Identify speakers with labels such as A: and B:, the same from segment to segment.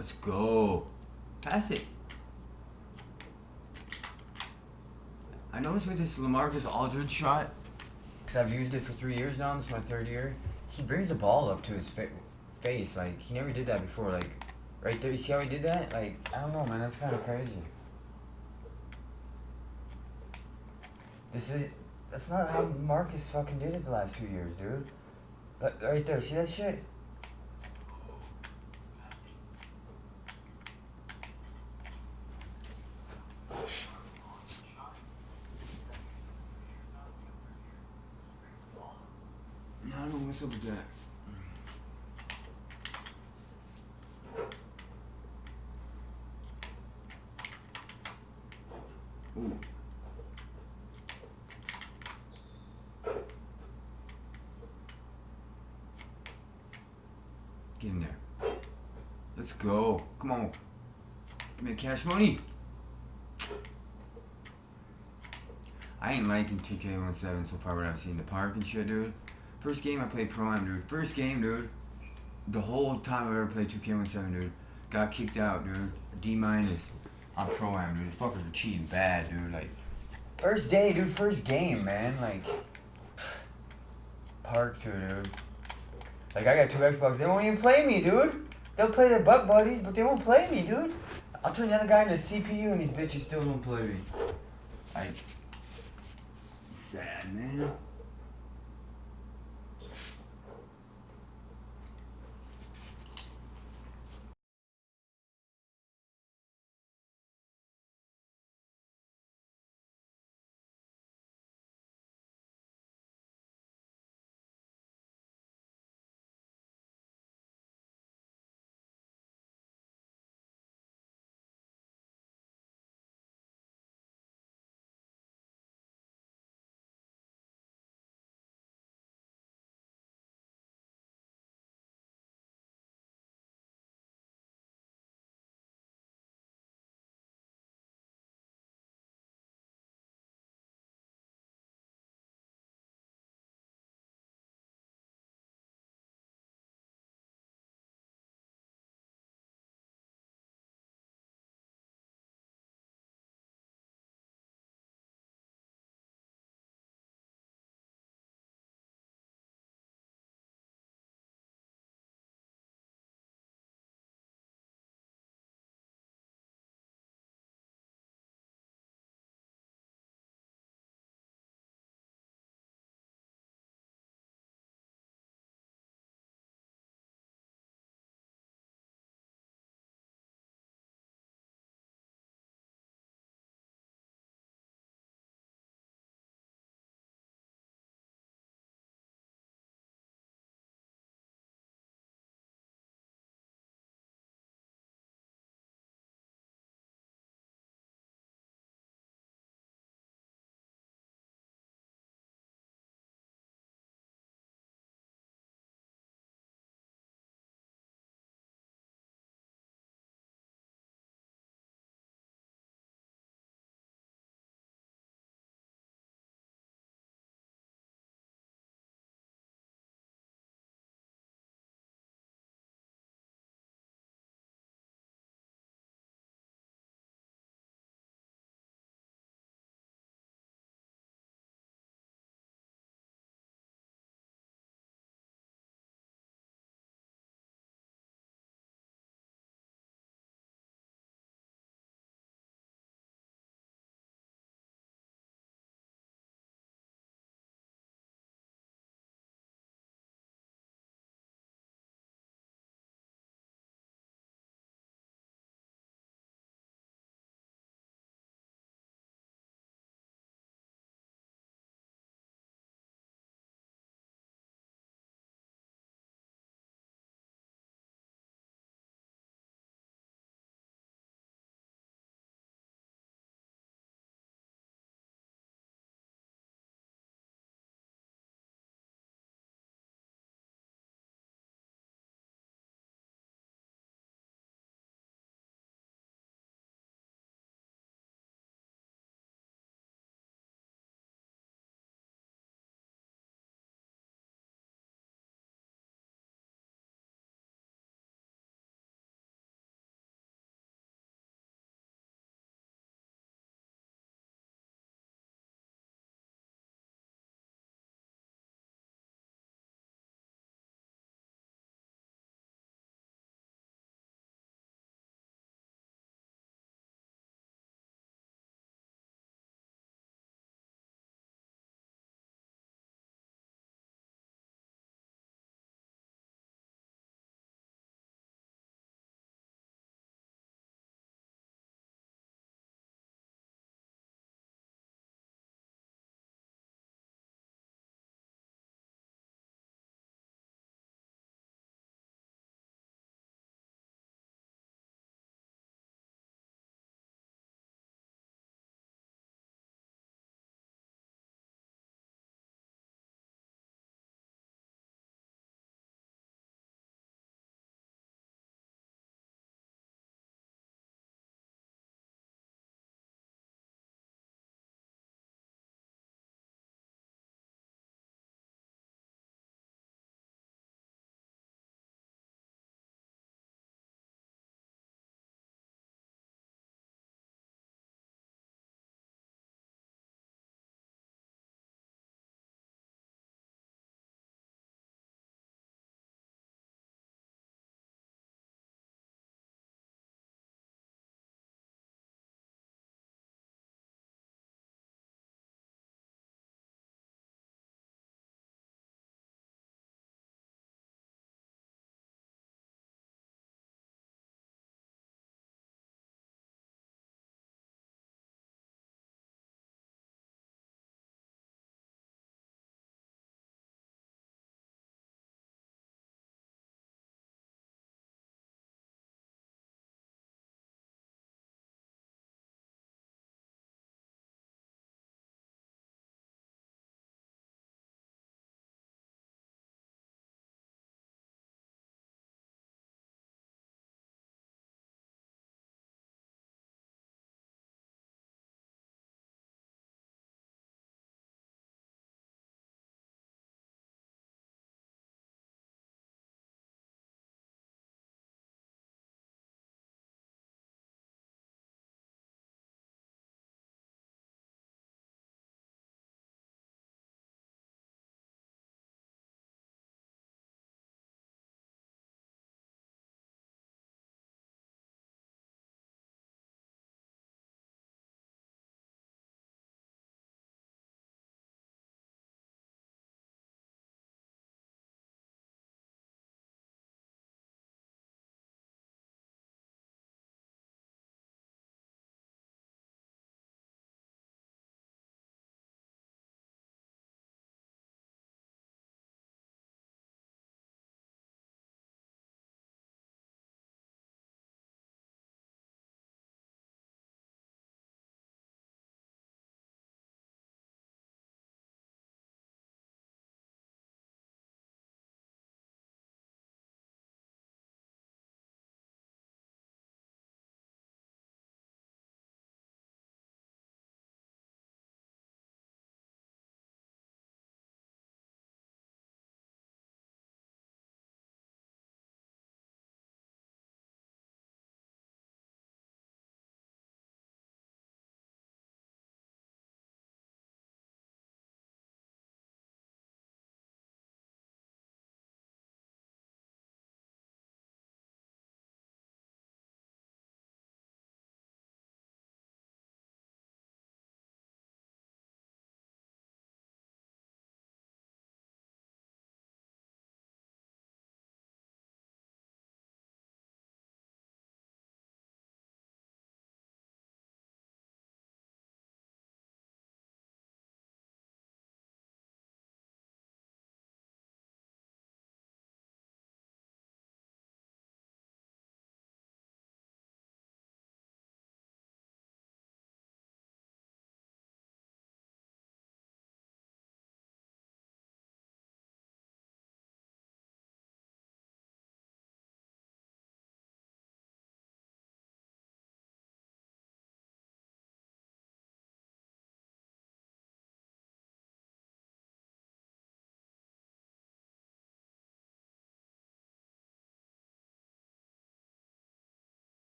A: Let's go. Pass it. I noticed with this LaMarcus Aldridge shot, because I've used it for 3 years now, this is my 3rd year, he brings the ball up to his face. Like, he never did that before. Like, right there, you see how he did that? Like, I don't know, man, that's kind of crazy. That's not how Marcus fucking did it the last 2 years, dude. Right there, see that shit? I don't know what's up with that. Ooh. Get in there. Let's go. Come on. Give me the cash money. I ain't liking 2K17 so far what I've seen. The park and shit, dude. First game I played Pro-Am, dude. First game, dude. The whole time I've ever played 2K17, dude. Got kicked out, dude. D- on Pro-Am, dude. The fuckers were cheating bad, dude. Like, first day, dude. First game, man. Like, park too, dude. Like, I got 2 Xbox. They won't even play me, dude. They'll play their butt buddies, but they won't play me, dude. I'll turn the other guy into CPU and these bitches still don't play me. Like, sad, man.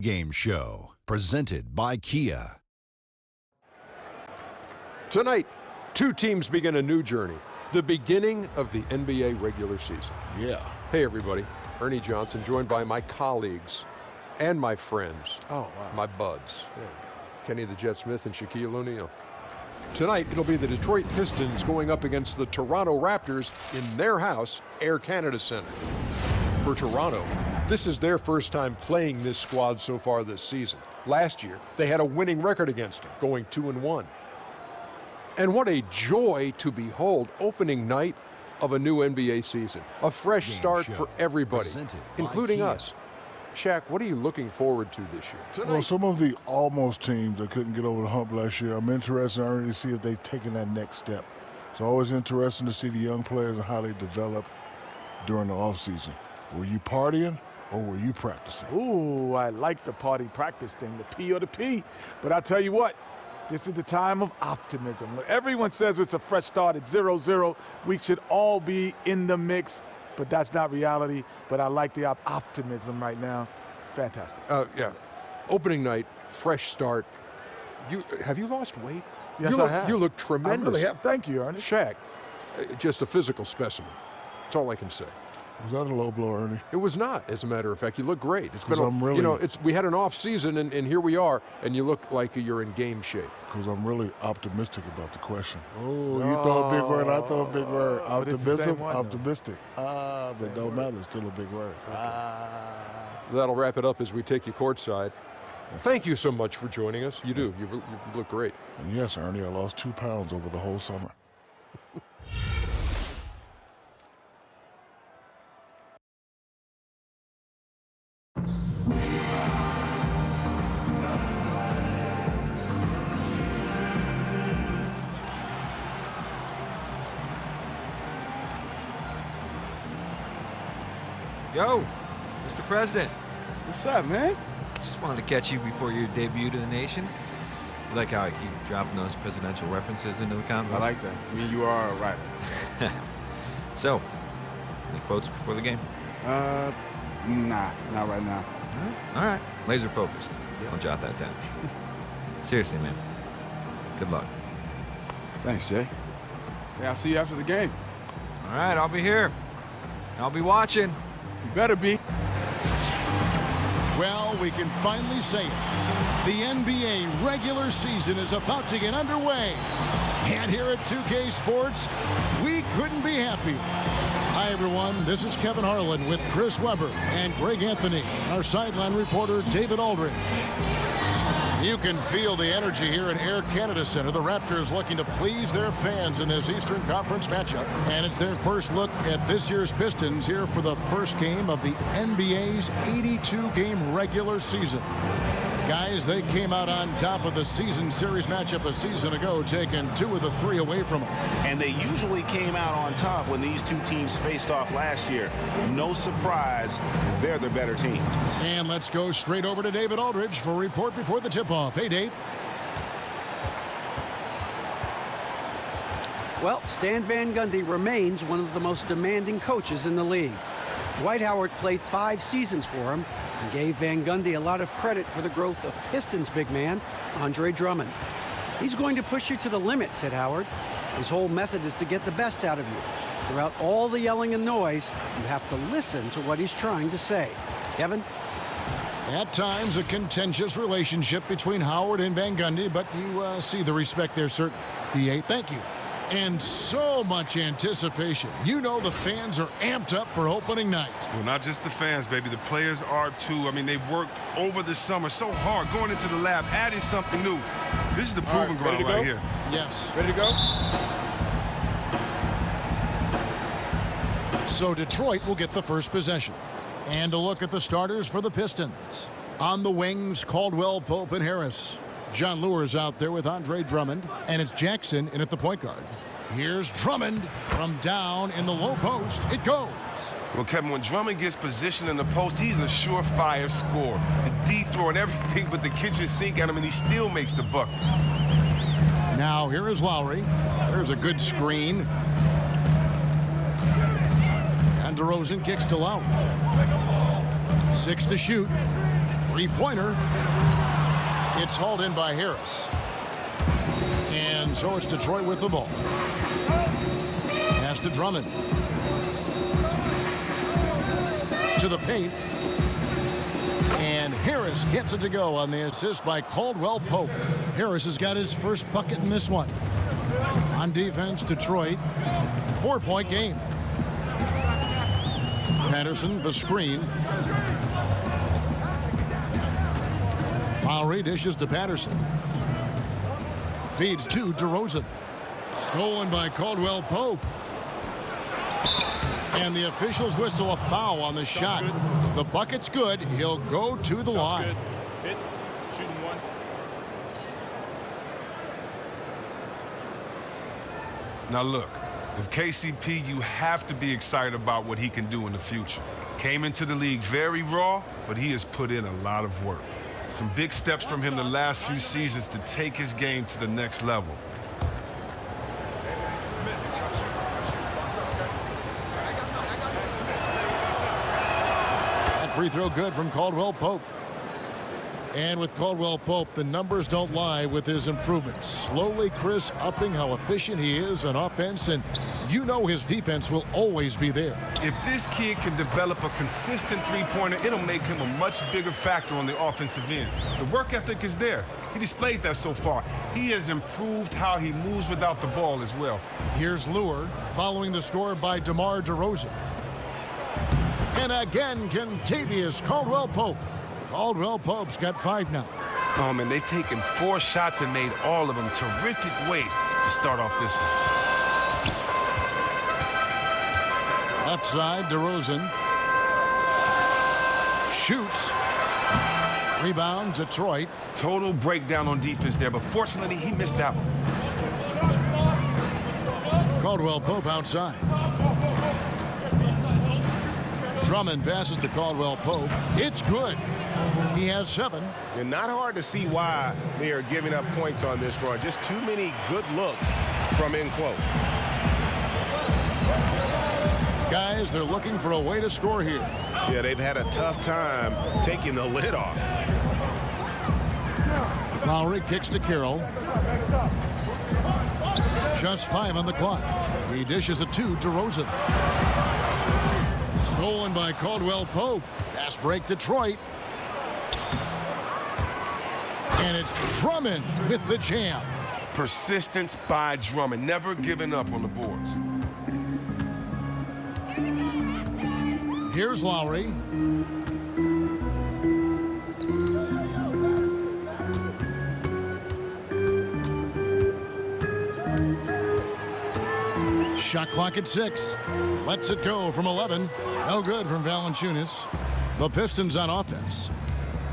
B: Game show presented by Kia.
C: Tonight, two teams begin a new journey, the beginning of the NBA regular season.
D: Yeah.
C: Hey, everybody. Ernie Johnson, joined by my colleagues and my friends.
D: Oh, wow.
C: My buds. Kenny the Jet Smith and Shaquille O'Neal. Tonight, it'll be the Detroit Pistons going up against the Toronto Raptors in their house, Air Canada Center. For Toronto, this is their first time playing this squad so far this season. Last year, they had a winning record against them, going 2-1. And what a joy to behold opening night of a new NBA season. A fresh start for everybody, including us. Shaq, what are you looking forward to this year? Tonight.
D: Well, some of the almost teams that couldn't get over the hump last year, I'm interested in to see if they've taken that next step. It's always interesting to see the young players and how they develop during the offseason. Were you partying or were you practicing?
E: Ooh, I like the party practice thing, the P or the P. But I'll tell you what, this is the time of optimism. Everyone says it's a fresh start at 0-0. We should all be in the mix, but that's not reality. But I like the optimism right now. Fantastic.
C: Yeah. Opening night, fresh start. Have you lost weight?
E: Yes, I have.
C: You look tremendous.
E: I really have. Thank you, Ernest.
C: Shaq, just a physical specimen. That's all I can say.
D: Was that a low blow, Ernie?
C: It was not, as a matter of fact. You look great. It's been,
D: I'm really,
C: you know, we had an off season, and here we are, and you look like you're in game shape.
D: Because I'm really optimistic about the question. Oh, you throw a big word, I throw a big word. Optimism, optimistic. But it don't matter. It's still a big word.
C: That'll wrap it up as we take you courtside. Thank you so much for joining us. You do. You look great.
D: And yes, Ernie, I lost 2 pounds over the whole summer.
F: Yo, Mr. President.
E: What's up, man?
F: Just wanted to catch you before your debut to the nation. You like how I keep dropping those presidential references into the convo?
E: I like that. I mean, you are a writer.
F: So, any quotes before the game?
E: Nah, not right now.
F: All right. Laser focused. I'll jot that down. Seriously, man. Good luck.
E: Thanks, Jay. Yeah, I'll see you after the game.
F: All right, I'll be here. I'll be watching.
E: You better be.
G: Well, we can finally say it. The NBA regular season is about to get underway. And here at 2K Sports, we couldn't be happier. Hi, everyone. This is Kevin Harlan with Chris Webber and Greg Anthony, our sideline reporter, David Aldridge. You can feel the energy here in Air Canada Center. The Raptors looking to please their fans in this Eastern Conference matchup. And it's their first look at this year's Pistons here for the first game of the NBA's 82-game regular season. Guys, they came out on top of the season series matchup a season ago, taking 2 of the 3 away from them.
H: And they usually came out on top when these two teams faced off last year. No surprise, they're the better team.
G: And let's go straight over to David Aldridge for a report before the tip-off. Hey, Dave.
I: Well, Stan Van Gundy remains one of the most demanding coaches in the league. Dwight Howard played 5 seasons for him and gave Van Gundy a lot of credit for the growth of Pistons big man, Andre Drummond. He's going to push you to the limit, said Howard. His whole method is to get the best out of you. Throughout all the yelling and noise, you have to listen to what he's trying to say. Kevin?
G: At times, a contentious relationship between Howard and Van Gundy, but you see the respect there, sir. DA, thank you. And so much anticipation. You know the fans are amped up for opening night.
J: Well, not just the fans, baby. The players are, too. I mean, they worked over the summer so hard, going into the lab, adding something new. This is the proving ground right here.
G: Yes.
E: Ready to go?
G: So Detroit will get the first possession. And a look at the starters for the Pistons. On the wings, Caldwell, Pope, and Harris. John Lure's out there with Andre Drummond, and it's Jackson in at the point guard. Here's Drummond from down in the low post. It goes.
J: Well, Kevin, when Drummond gets positioned in the post, he's a surefire scorer. The D throwing everything but the kitchen sink at him, and he still makes the bucket.
G: Now here is Lowry. There's a good screen. And DeRozan kicks to Lowry. 6 to shoot. Three-pointer. It's hauled in by Harris. And so it's Detroit with the ball. Pass to Drummond. To the paint. And Harris gets it to go on the assist by Caldwell Pope. Harris has got his first bucket in this one. On defense, Detroit. 4-point game. Patterson, the screen. Lowry dishes to Patterson. Feeds to DeRozan. Stolen by Caldwell Pope. And the officials whistle a foul on the shot. The bucket's good. He'll go to the line.
J: Hit. Shooting one. Now look, with KCP, you have to be excited about what he can do in the future. Came into the league very raw, but he has put in a lot of work. Some big steps from him the last few seasons to take his game to the next level.
G: That free throw good from Caldwell Pope. And with Caldwell Pope, the numbers don't lie with his improvements. Slowly, Chris, upping how efficient he is on offense, and you know his defense will always be there.
J: If this kid can develop a consistent three-pointer, it'll make him a much bigger factor on the offensive end. The work ethic is there. He displayed that so far. He has improved how he moves without the ball as well.
G: Here's Lure, following the score by DeMar DeRozan. And again, Contavious Caldwell Pope. Caldwell Pope's got 5 now.
J: Oh, man, they've taken 4 shots and made all of them. Terrific way to start off this one.
G: Left side, DeRozan. Shoots. Rebound, Detroit.
J: Total breakdown on defense there, but fortunately, he missed that one.
G: Caldwell Pope outside. Drummond passes to Caldwell Pope. It's good. He has 7.
H: And not hard to see why they are giving up points on this run. Just too many good looks from in close.
G: Guys, they're looking for a way to score here.
H: Yeah, they've had a tough time taking the lid off.
G: Lowry kicks to Carroll. Just 5 on the clock. He dishes it to DeRozan. Stolen by Caldwell Pope. Fast break, Detroit. And it's Drummond with the jam.
J: Persistence by Drummond, never giving up on the boards.
G: Here's Lowry. Shot clock at 6. Lets it go from 11. No good from Valanciunas. The Pistons on offense.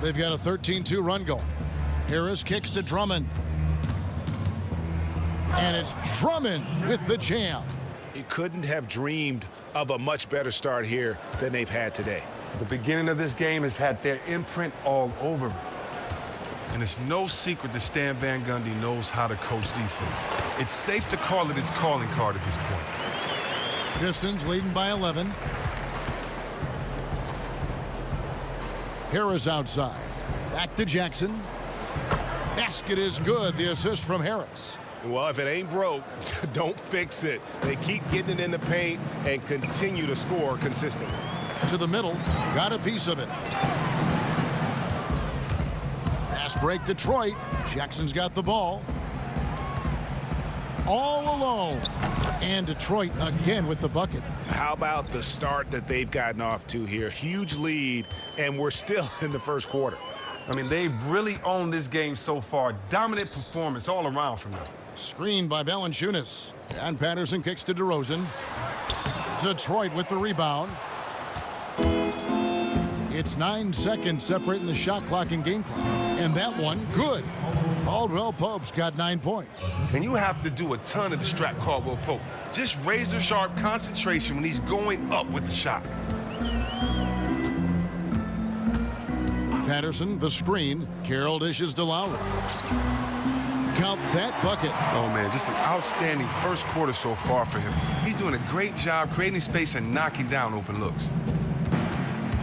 G: They've got a 13-2 run going. Harris kicks to Drummond. And it's Drummond with the jam.
H: He couldn't have dreamed of a much better start here than they've had today.
J: The beginning of this game has had their imprint all over it. And it's no secret that Stan Van Gundy knows how to coach defense. It's safe to call it his calling card at this point.
G: Pistons leading by 11. Harris outside. Back to Jackson. Basket is good. The assist from Harris.
H: Well, if it ain't broke, don't fix it. They keep getting it in the paint and continue to score consistently.
G: To the middle. Got a piece of it. Fast break, Detroit. Jackson's got the ball. All alone. And Detroit again with the bucket.
H: How about the start that they've gotten off to here? Huge lead, and we're still in the first quarter.
J: I mean, they've really owned this game so far. Dominant performance all around from them.
G: Screened by Valanciunas. And Patterson kicks to DeRozan. Detroit with the rebound. It's 9 seconds separating the shot clock and game clock. And that one, good. Caldwell Pope's got 9 points.
J: And you have to do a ton to distract Caldwell Pope. Just razor-sharp concentration when he's going up with the shot.
G: Patterson, the screen. Carroll dishes to Lowry. Count that bucket.
J: Oh, man, just an outstanding first quarter so far for him. He's doing a great job creating space and knocking down open looks.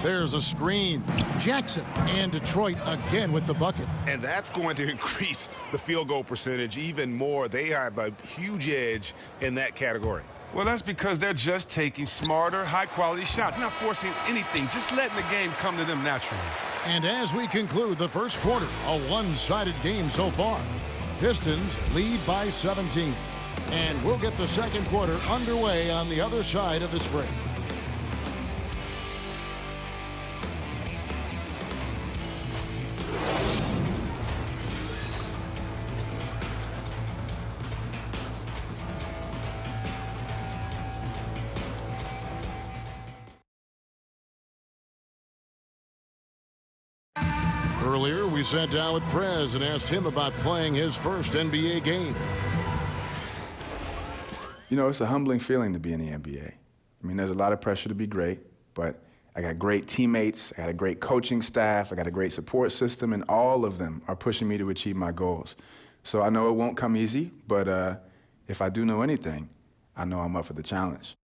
G: There's a screen. Jackson and Detroit again with the bucket.
H: And that's going to increase the field goal percentage even more. They have a huge edge in that category.
J: Well, that's because they're just taking smarter, high-quality shots, not forcing anything, just letting the game come to them naturally.
G: And as we conclude the first quarter, a one-sided game so far. Pistons lead by 17. And we'll get the second quarter underway on the other side of this break. Earlier, we sat down with Prez and asked him about playing his first NBA game.
K: You know, it's a humbling feeling to be in the NBA. I mean, there's a lot of pressure to be great, but I got great teammates, I got a great coaching staff, I got a great support system, and all of them are pushing me to achieve my goals. So I know it won't come easy, but if I do know anything, I know I'm up for the challenge.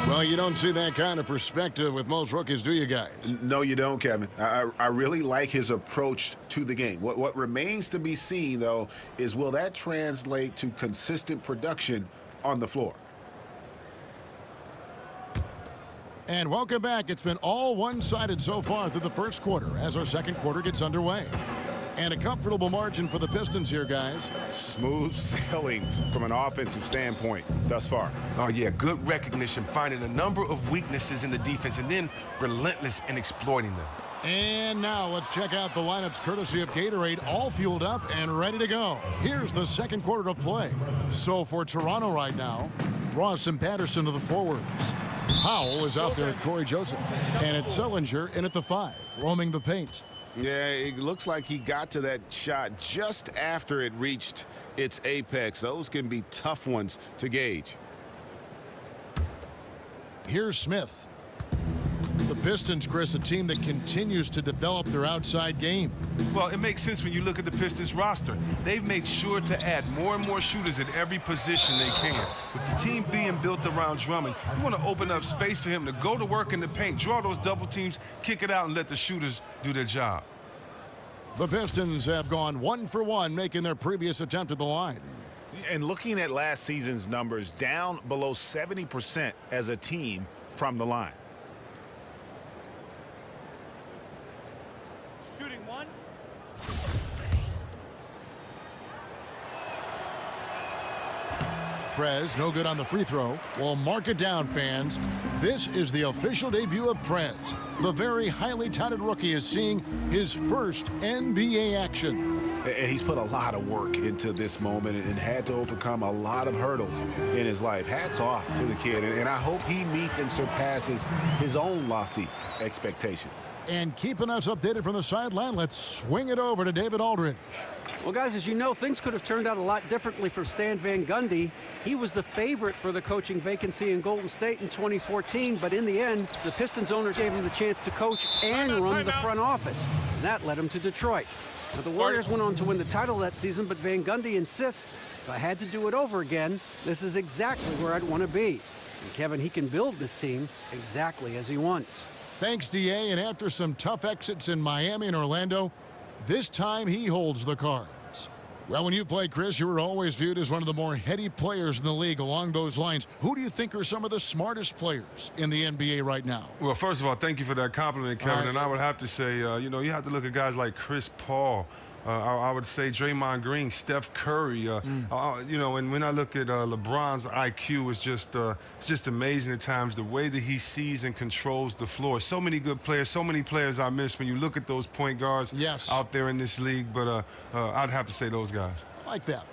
G: Well, you don't see that kind of perspective with most rookies, do you guys?
H: No, you don't, Kevin. I really like his approach to the game. What remains to be seen, though, is will that translate to consistent production on the floor?
G: And welcome back. It's been all one-sided so far through the first quarter as our second quarter gets underway. And a comfortable margin for the Pistons here, guys.
H: Smooth sailing from an offensive standpoint thus far.
J: Oh, yeah, good recognition, finding a number of weaknesses in the defense and then relentless in exploiting them.
G: And now let's check out the lineups courtesy of Gatorade, all fueled up and ready to go. Here's the second quarter of play. So for Toronto right now, Ross and Patterson to the forwards. Powell is out there with Corey Joseph. And it's Sellinger in at the 5, roaming the paint.
H: Yeah, it looks like he got to that shot just after it reached its apex. Those can be tough ones to gauge.
G: Here's Smith. The Pistons, Chris, a team that continues to develop their outside game.
J: Well, it makes sense when you look at the Pistons roster. They've made sure to add more and more shooters at every position they can. With the team being built around Drummond, you want to open up space for him to go to work in the paint, draw those double teams, kick it out, and let the shooters do their job.
G: The Pistons have gone 1 for 1, making their previous attempt at the line.
H: And looking at last season's numbers, down below 70% as a team from the line.
L: Shooting one.
G: Prez, no good on the free throw. Well, mark it down, fans. This is the official debut of Prez. The very highly touted rookie is seeing his first NBA action.
H: And he's put a lot of work into this moment and had to overcome a lot of hurdles in his life. Hats off to the kid, and I hope he meets and surpasses his own lofty expectations.
G: And keeping us updated from the sideline, let's swing it over to David Aldridge.
I: Well, guys, as you know, things could have turned out a lot differently for Stan Van Gundy. He was the favorite for the coaching vacancy in Golden State in 2014, but in the end, the Pistons owner gave him the chance to coach and run the front office, and that led him to Detroit. Now, the Warriors went on to win the title that season, but Van Gundy insists, if I had to do it over again, this is exactly where I'd want to be. And Kevin, he can build this team exactly as he wants.
G: Thanks, D.A., and after some tough exits in Miami and Orlando, this time he holds the cards. Well, when you played, Chris, you were always viewed as one of the more heady players in the league along those lines. Who do you think are some of the smartest players in the NBA right now?
J: Well, first of all, thank you for that compliment, Kevin. And I would have to say, you know, you have to look at guys like Chris Paul. I would say Draymond Green, Steph Curry. You know, and when I look at LeBron's IQ, it's just amazing at times the way that he sees and controls the floor. So many good players, so many players I miss when you look at those point guards out there in this league. But I'd have to say those guys.
G: I like that.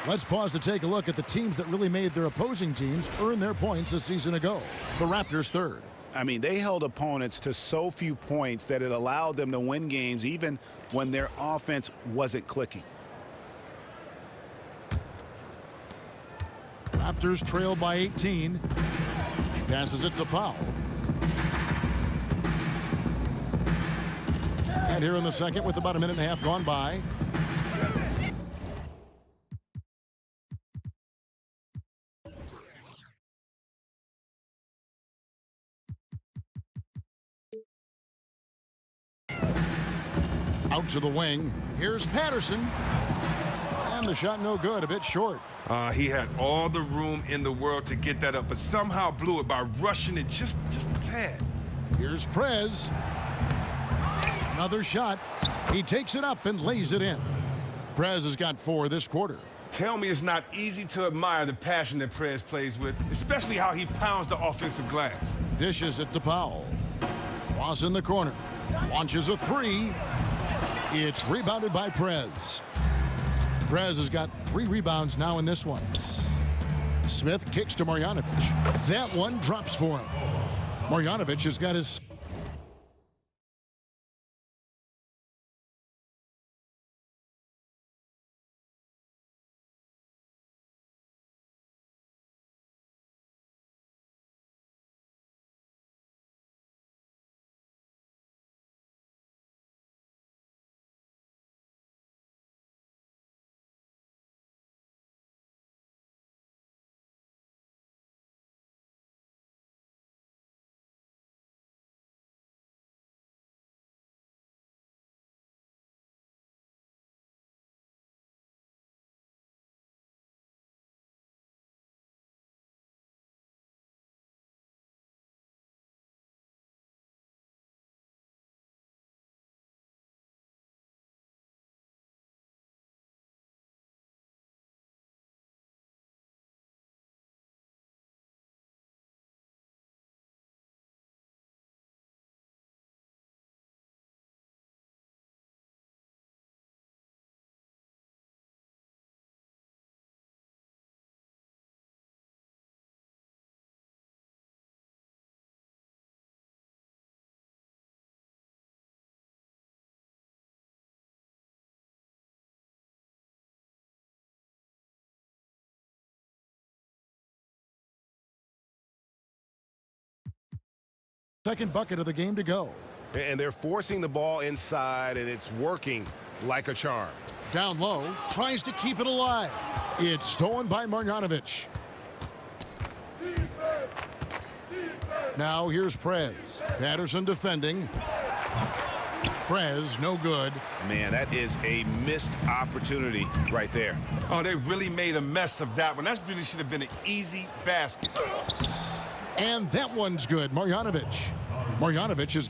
G: Let's pause to take a look at the teams that really made their opposing teams earn their points a season ago. The Raptors third.
H: I mean, they held opponents to so few points that it allowed them to win games even when their offense wasn't clicking.
G: Raptors trail by 18. Passes it to Powell. And here in the second with about a minute and a half gone by. Out to the wing. Here's Patterson. And the shot no good, a bit short.
J: He had all the room in the world to get that up, but somehow blew it by rushing it just a tad.
G: Here's Prez. Another shot. He takes it up and lays it in. Prez has got 4 this quarter.
J: Tell me it's not easy to admire the passion that Prez plays with, especially how he pounds the offensive glass.
G: Dishes it to Powell. Ross in the corner. Launches a 3. It's rebounded by Prez. Prez has got 3 rebounds now in this one. Smith kicks to Marjanovic. That one drops for him. Marjanovic has got his... Second bucket of the game to go.
H: And they're forcing the ball inside, and it's working like a charm.
G: Down low, tries to keep it alive. It's stolen by Marjanovic. Now here's Prez. Patterson defending. Prez, no good.
H: Man, that is a missed opportunity right there.
J: Oh, they really made a mess of that one. That really should have been an easy basket.
G: And that one's good. Marjanovic. Marjanovic is...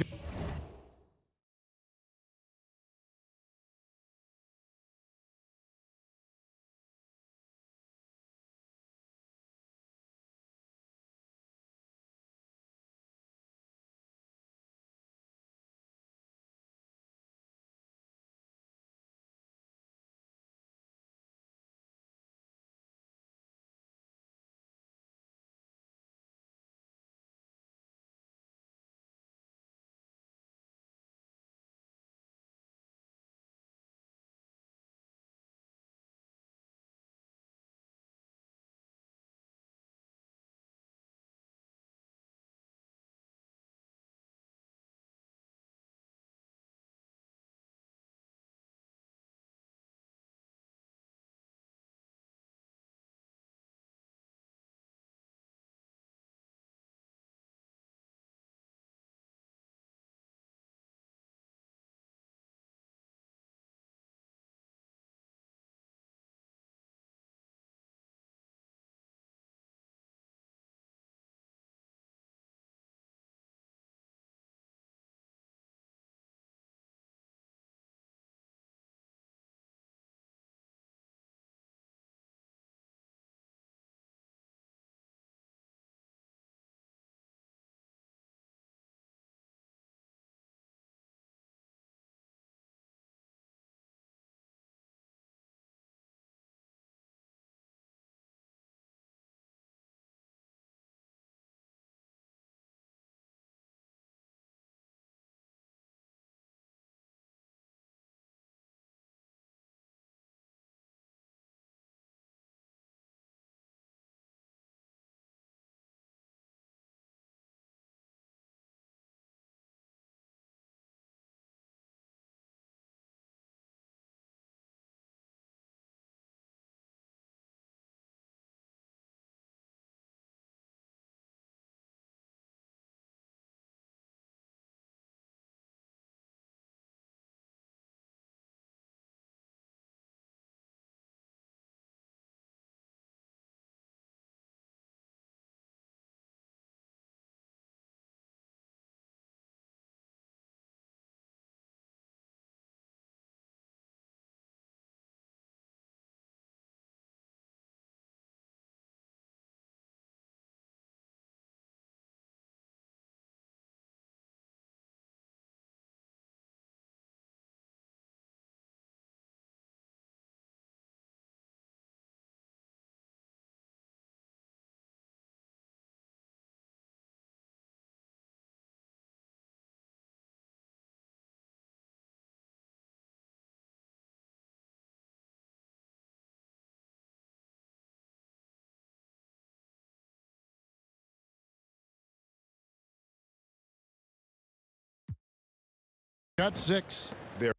G: Got 6.
H: There.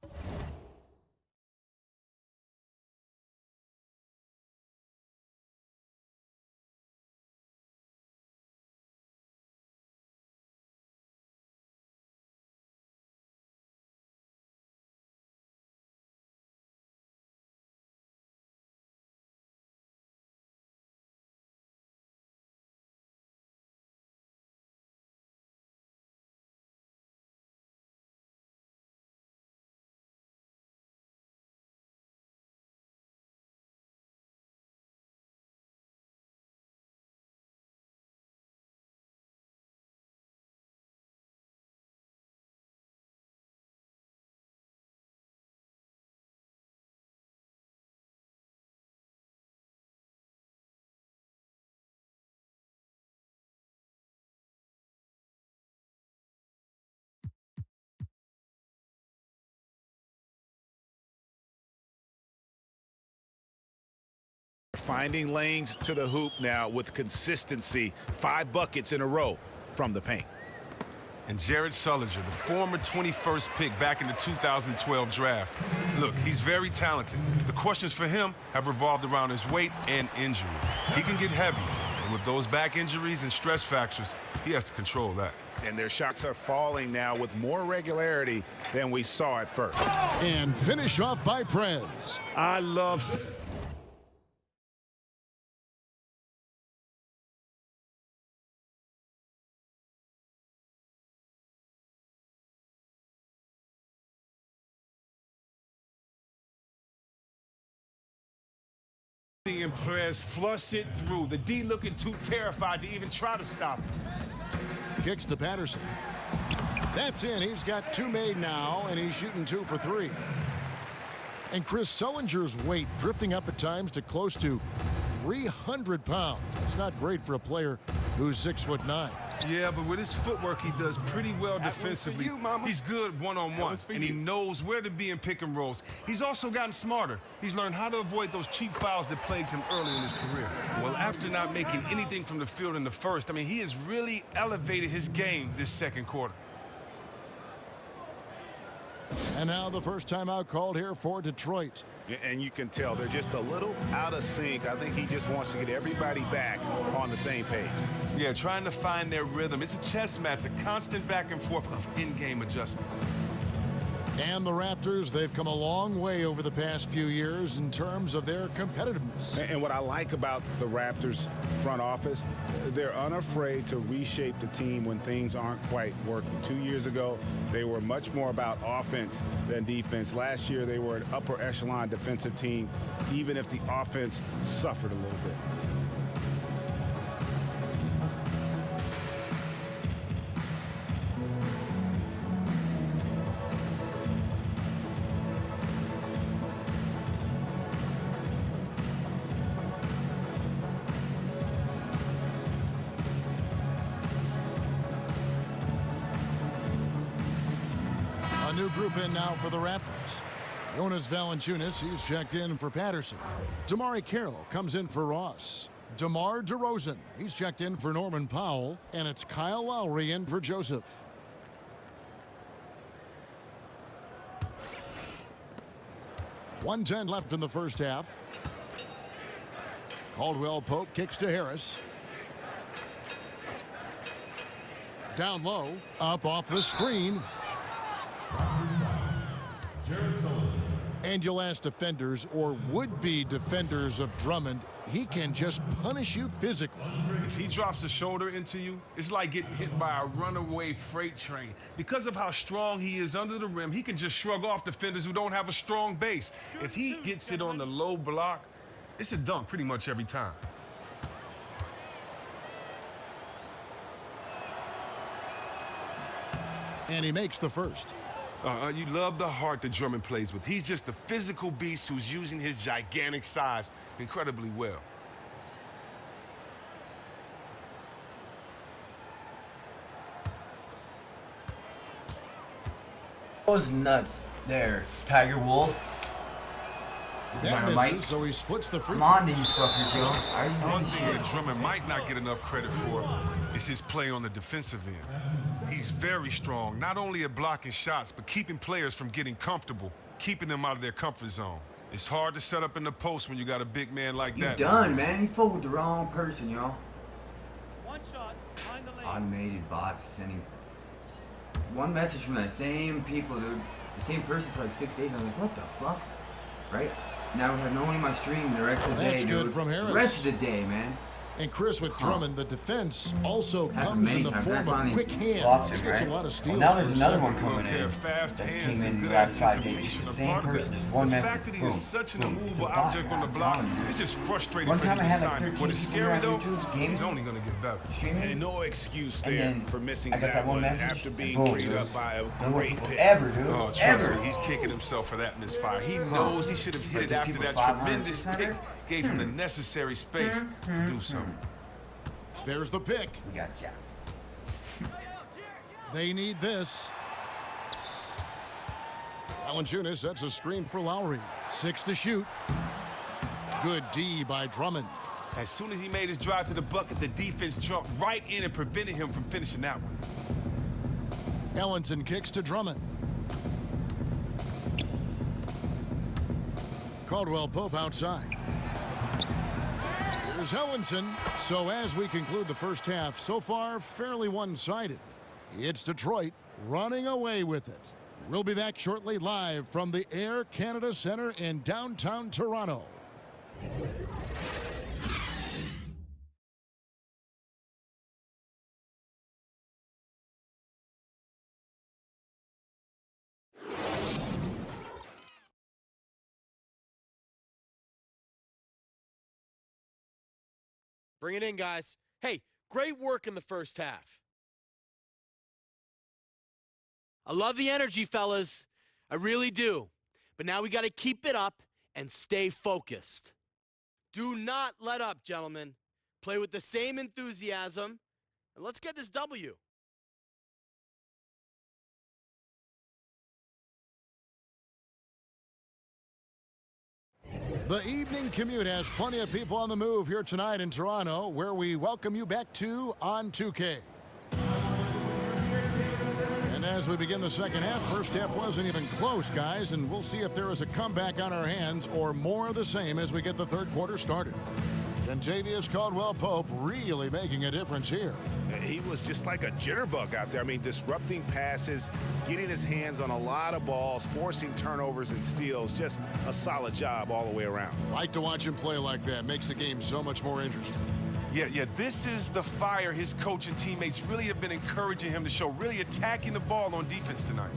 H: Finding lanes to the hoop now with consistency. 5 buckets in a row from the paint.
J: And Jared Sullinger, the former 21st pick back in the 2012 draft. Look, he's very talented. The questions for him have revolved around his weight and injury. He can get heavy, and with those back injuries and stress fractures, he has to control that.
H: And their shots are falling now with more regularity than we saw at first.
G: And finish off by Prez.
J: I love... and Perez flush it through. The D looking too terrified to even try to stop it.
G: Kicks to Patterson. That's in. He's got 2 made now, and he's shooting 2 for 3. And Chris Sullinger's weight drifting up at times to close to 300 pounds. That's not great for a player who's 6'9".
J: Yeah, but with his footwork, he does pretty well defensively. He's good one-on-one, and he knows where to be in pick and rolls. He's also gotten smarter. He's learned how to avoid those cheap fouls that plagued him early in his career. Well, after not making anything from the field in the first, I mean, he has really elevated his game this second quarter.
G: And now the first timeout called here for Detroit.
H: And you can tell they're just a little out of sync. I think he just wants to get everybody back on the same page.
J: Yeah, trying to find their rhythm. It's a chess match, a constant back and forth of in-game adjustments.
G: And the Raptors, they've come a long way over the past few years in terms of their competitiveness.
H: And what I like about the Raptors front office, they're unafraid to reshape the team when things aren't quite working. 2 years ago, they were much more about offense than defense. Last year, they were an upper echelon defensive team, even if the offense suffered a little bit.
G: A new group in now for the Raptors. Jonas Valanciunas, he's checked in for Patterson. MyCaeer comes in for Ross. DeMar DeRozan, he's checked in for Norman Powell. And it's Kyle Lowry in for Joseph. .110 left in the first half. Caldwell Pope kicks to Harris. Down low, up off the screen. And you'll ask defenders or would-be defenders of Drummond, he can just punish you physically.
J: If he drops a shoulder into you, it's like getting hit by a runaway freight train. Because of how strong he is under the rim, he can just shrug off defenders who don't have a strong base. If he gets it on the low block, it's a dunk pretty much every time.
G: And he makes the first.
J: You love the heart that Drummond plays with. He's just a physical beast who's using his gigantic size incredibly well.
A: Those nuts there, Tiger Wolf.
G: That
A: Mike.
G: misses, so he splits the free
A: Come on, these fuckers, yo. Are you
J: One
A: doing
J: thing
A: shit?
J: that Drummond might not get enough credit for is his play on the defensive end. He's very strong, not only at blocking shots, but keeping players from getting comfortable, keeping them out of their comfort zone. It's hard to set up in the post when you got a big man like
A: You
J: that.
A: done, man. You fuck with the wrong person, yo.
L: One shot, behind the lane.
A: Automated bots sending one message from that same people, dude. The same person for like 6 days. I'm like, what the fuck? Right? Now we have no one in my stream the rest of the day,
G: That's good
A: dude.
G: from Harris.
A: The rest of the day, man.
G: And Chris, with Drummond, the defense also
A: Happened
G: comes in
A: many
G: the
A: times.
G: form
A: I
G: of
A: finally
G: quick hands.
A: blocked
G: He
A: it,
G: gets
A: right?
G: a lot of steals.
A: Well, now there's
G: for
A: another
G: seven.
A: one coming
J: Okay,
A: in.
J: fast
A: That's
J: hands
A: came in
J: and
A: the
J: good
A: last 5 days.
J: anticipation
A: The
J: are
A: same
J: part of
A: person,
J: it.
A: just one
J: The
A: message.
J: fact that he
A: Boom,
J: is such an
A: boom. It's a
J: immovable
A: bot,
J: object on the
A: man.
J: block,
A: I'm telling you.
J: it's just frustrating
A: One
J: for
A: time
J: his
A: I had like
J: assignment.
A: 13
J: What is scary, though,
A: YouTube gaming.
J: he's only going to get better.
A: Streaming.
M: And no excuse
A: And
M: there
A: then
M: for missing
A: I got that one message.
M: after
A: and
M: being
A: boom,
M: freed
A: dude.
M: up by a
A: No more
M: great
A: people
M: pick.
A: ever, dude.
J: Oh, trust
A: ever.
J: me, he's kicking himself for that misfire. He knows he should have hit
A: Like
J: it
A: these
J: after
A: people
J: that
A: 500,
J: tremendous
A: 600?
J: pick gave him the necessary space to do something.
G: There's the pick.
A: We got ya.
G: They need this. Valanciunas sets a screen for Lowry. 6 to shoot. Good D by Drummond.
J: As soon as he made his drive to the bucket, the defense jumped right in and prevented him from finishing that one.
G: Ellenson kicks to Drummond. Caldwell Pope outside. Here's Ellenson. So as we conclude the first half, so far fairly one-sided. It's Detroit running away with it. We'll be back shortly live from the Air Canada Centre in downtown Toronto.
N: Bring it in, guys. Hey, great work in the first half. I love the energy, fellas. I really do. But now we got to keep it up and stay focused. Do not let up, gentlemen. Play with the same enthusiasm, and let's get this W.
G: The evening commute has plenty of people on the move here tonight in Toronto, where we welcome you back to On 2K. And as we begin the second half, first half wasn't even close, guys, and we'll see if there is a comeback on our hands or more of the same as we get the third quarter started. Kentavious Caldwell-Pope really making a difference here.
M: He was just like a jitterbug out there. I mean, disrupting passes, getting his hands on a lot of balls, forcing turnovers and steals. Just a solid job all the way around.
G: Like to watch him play like that. Makes the game so much more interesting.
J: Yeah, this is the fire his coach and teammates really have been encouraging him to show, really attacking the ball on defense tonight.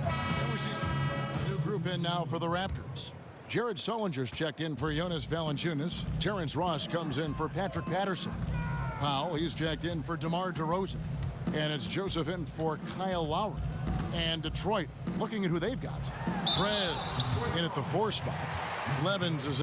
G: A new group in now for the Raptors. Jared Sullinger's checked in for Jonas Valanciunas. Terrence Ross comes in for Patrick Patterson. Powell, he's checked in for DeMar DeRozan. And it's Joseph in for Kyle Lowry. And Detroit, looking at who they've got. Fred in at the 4 spot. Levins is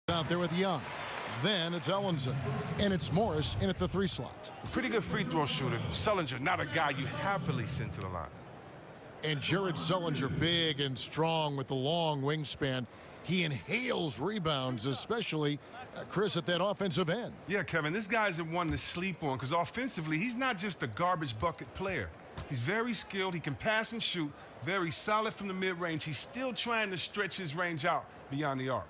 G: out there with Young. Then it's Ellenson. And it's Morris in at the 3 slot.
J: Pretty good free throw shooter. Sullinger, not a guy you happily send to the line.
G: And Jared Sullinger, big and strong with the long wingspan. He inhales rebounds, especially Chris at that offensive end.
J: Yeah, Kevin, this guy isn't one to sleep on because offensively, he's not just a garbage bucket player. He's very skilled. He can pass and shoot. Very solid from the mid-range. He's still trying to stretch his range out beyond the arc.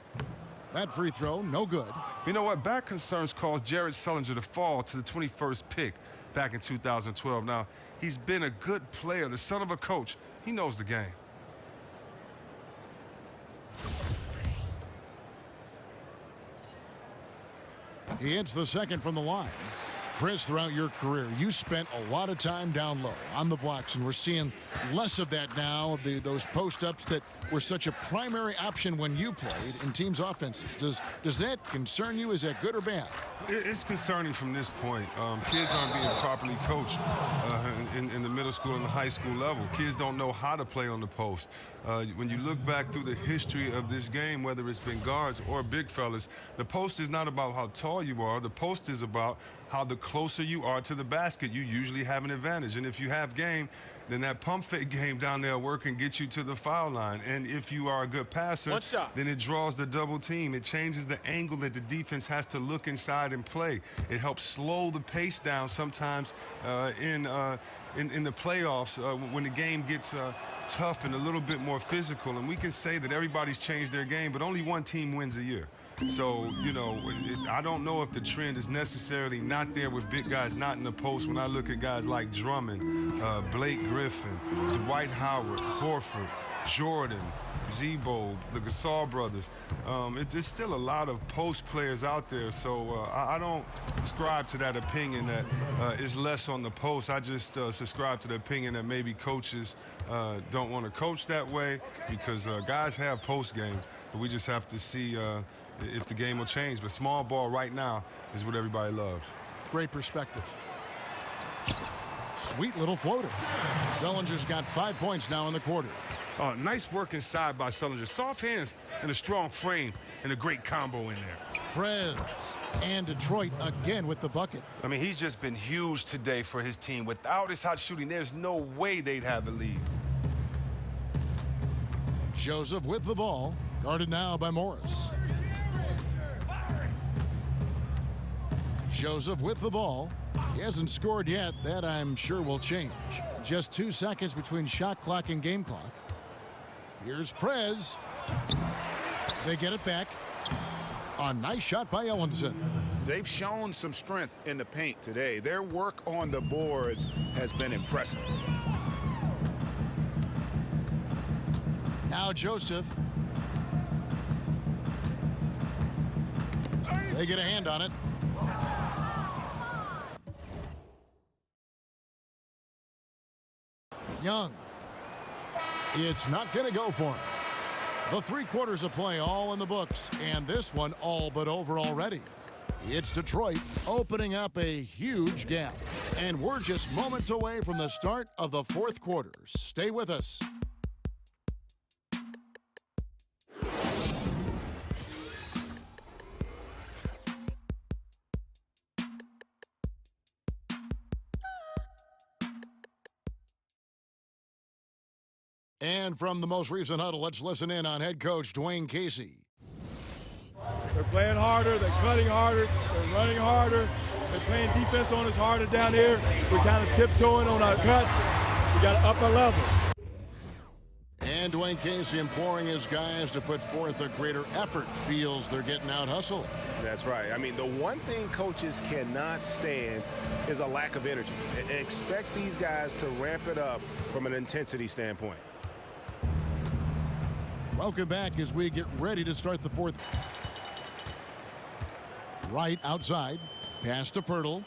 G: That free throw, no good.
J: You know what? Back concerns caused Jared Sullinger to fall to the 21st pick back in 2012. Now, he's been a good player, the son of a coach. He knows the game.
G: He hits the second from the line. Chris, throughout your career, you spent a lot of time down low on the blocks, and we're seeing less of that now, those post-ups that were such a primary option when you played in teams' offenses. Does that concern you? Is that good or bad?
J: It's concerning from this point. Kids aren't being properly coached in the middle school and the high school level. Kids don't know how to play on the post. When you look back through the history of this game, whether it's been guards or big fellas, the post is not about how tall you are. The post is about how the closer you are to the basket, you usually have an advantage. And if you have game, then that pump fake game down there will work and get you to the foul line. And if you are a good passer, then it draws the double team. It changes the angle that the defense has to look inside and play. It helps slow the pace down sometimes in the playoffs when the game gets tough and a little bit more physical. And we can say that everybody's changed their game, but only one team wins a year. So, you know, I don't know if the trend is necessarily not there with big guys not in the post when I look at guys like Drummond, Blake Griffin, Dwight Howard, Horford, Jordan, Zebo, the Gasol brothers. It's still a lot of post players out there, so I don't subscribe to that opinion that is less on the post. I just subscribe to the opinion that maybe coaches don't want to coach that way because guys have post game, but we just have to see if the game will change. But small ball right now is what everybody loves.
G: Great perspective. Sweet little floater. Sullinger's got 5 points now in the quarter.
J: Nice work inside by Sullinger. Soft hands and a strong frame and a great combo in there.
G: Prez and Detroit again with the bucket.
J: I mean, he's just been huge today for his team. Without his hot shooting, there's no way they'd have the lead.
G: Joseph with the ball, guarded now by Morris. Joseph with the ball. He hasn't scored yet. That, I'm sure, will change. Just 2 seconds between shot clock and game clock. Here's Prez. They get it back. A nice shot by Ellenson.
M: They've shown some strength in the paint today. Their work on the boards has been impressive.
G: Now Joseph. They get a hand on it. Young. It's not going to go for him. The 3 quarters of play all in the books, and this one all but over already. It's Detroit opening up a huge gap, and we're just moments away from the start of the 4th quarter. Stay with us. And from the most recent huddle, let's listen in on head coach Dwayne Casey.
O: They're playing harder, they're cutting harder, they're running harder, they're playing defense on us harder down here. We're kind of tiptoeing on our cuts. We got to up our level.
G: And Dwayne Casey imploring his guys to put forth a greater effort, feels they're getting out hustled.
M: That's right. I mean, the one thing coaches cannot stand is a lack of energy. Expect these guys to ramp it up from an intensity standpoint.
G: Welcome back as we get ready to start the 4th. Wright outside. Pass to Pirtle.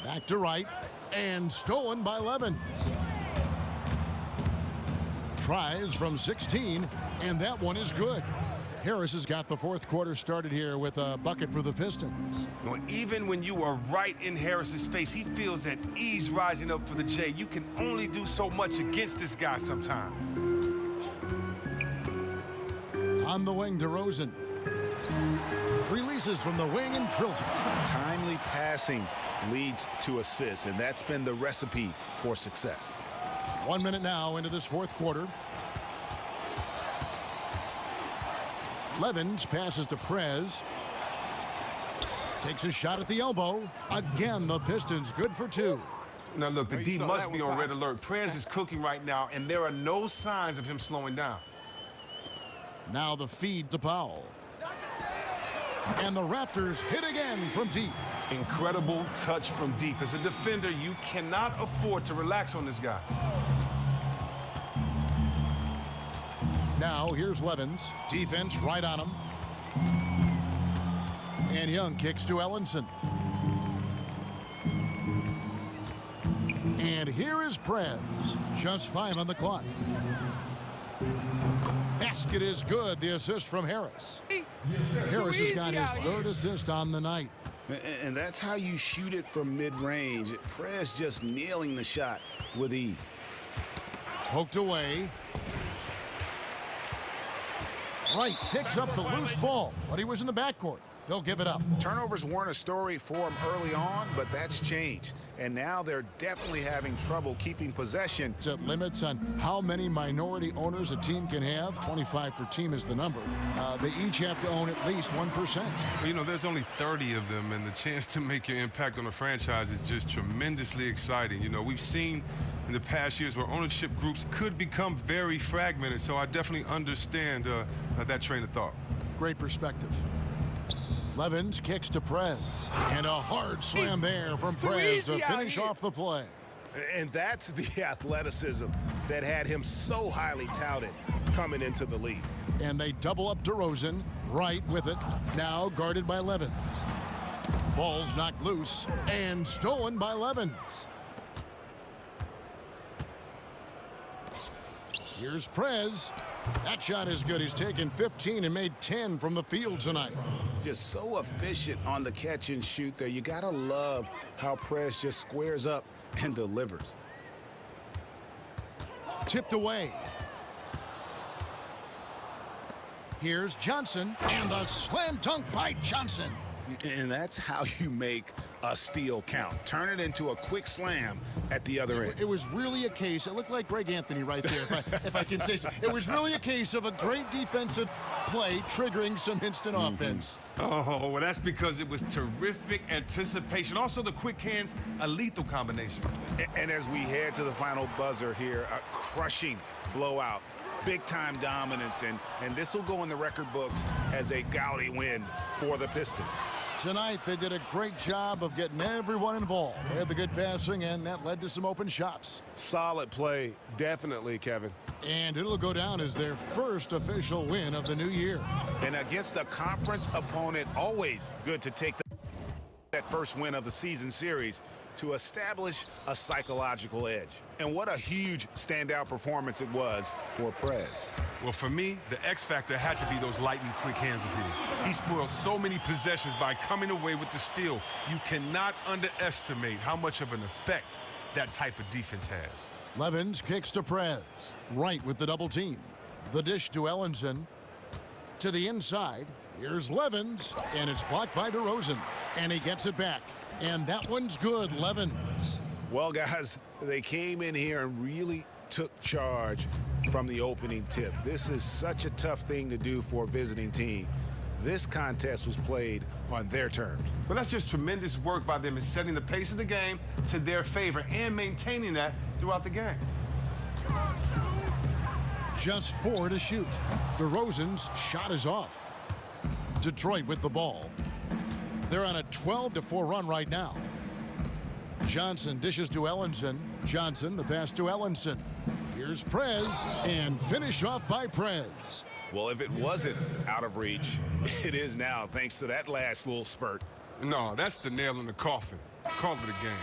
G: Back to Wright. And stolen by Levens. Tries from 16, and that one is good. Harris has got the 4th quarter started here with a bucket for the Pistons.
J: Well, even when you are right in Harris's face, he feels at ease rising up for the J. You can only do so much against this guy sometimes.
G: On the wing to Rosen. Releases from the wing and drills it.
M: Timely passing leads to assists, and that's been the recipe for success.
G: 1 minute now into this 4th quarter. Levens passes to Prez. Takes a shot at the elbow. Again, the Pistons good for 2.
J: Now, look, the D must be on red alert. Prez is cooking right now, and there are no signs of him slowing down.
G: Now the feed to Powell. And the Raptors hit again from deep.
J: Incredible touch from deep. As a defender, you cannot afford to relax on this guy.
G: Now here's Levens. Defense right on him. And Young kicks to Ellenson. And here is Prez. Just 5 on the clock. Basket is good. The assist from Harris. Harris has got his 3rd assist on the night.
H: And that's how you shoot it from mid-range. Prez just nailing the shot with ease.
G: Poked away. Wright picks up the loose ball, but he was in the backcourt. They'll give it up.
M: Turnovers weren't a story for him early on, but that's changed. And now they're definitely having trouble keeping possession.
G: Set limits on how many minority owners a team can have. 25 per team is the number. They each have to own at least 1%.
J: Well, you know, there's only 30 of them, and the chance to make your impact on a franchise is just tremendously exciting. You know, we've seen in the past years where ownership groups could become very fragmented, so I definitely understand that train of thought.
G: Great perspective. Levens kicks to Prez. And a hard slam there from Prez to finish off the play.
M: And that's the athleticism that had him so highly touted coming into the league.
G: And they double up DeRozan. Wright with it. Now guarded by Levens. Ball's knocked loose and stolen by Levens. Here's Prez. That shot is good. He's taken 15 and made 10 from the field tonight.
H: Just so efficient on the catch and shoot there. You gotta love how Prez just squares up and delivers.
G: Tipped away. Here's Johnson, and the slam dunk by Johnson.
M: And that's how you make a steal count. Turn it into a quick slam at the other end.
G: It was really a case, it looked like Greg Anthony right there, if I can say so. It was really a case of a great defensive play triggering some instant offense.
J: Oh, well, that's because it was terrific anticipation. Also, the quick hands, a lethal combination.
M: And as we head to the final buzzer here, a crushing blowout. Big-time dominance, and this will go in the record books as a gaudy win for the Pistons.
G: Tonight, they did a great job of getting everyone involved. They had the good passing, and that led to some open shots.
H: Solid play, definitely, Kevin.
G: And it'll go down as their first official win of the new year.
M: And against a conference opponent, always good to take that first win of the season series to establish a psychological edge. And what a huge standout performance it was for Prez.
J: Well, for me, the X factor had to be those lightning quick hands of his. He spoiled so many possessions by coming away with the steal. You cannot underestimate how much of an effect that type of defense has.
G: Levens kicks to Prez. Wright with the double team. The dish to Ellenson. To the inside. Here's Levens. And it's blocked by DeRozan. And he gets it back. And that one's good, Levens.
M: Well, guys, they came in here and really took charge from the opening tip. This is such a tough thing to do for a visiting team. This contest was played on their terms.
J: Well, that's just tremendous work by them in setting the pace of the game to their favor and maintaining that throughout the game.
G: Just 4 to shoot. DeRozan's shot is off. Detroit with the ball. They're on a 12-4 run right now. Johnson dishes to Ellenson. Johnson, the pass to Ellenson. Here's Prez, and finish off by Prez.
M: Well, if it wasn't out of reach, it is now, thanks to that last little spurt.
J: No, that's the nail in the coffin. Call it a game.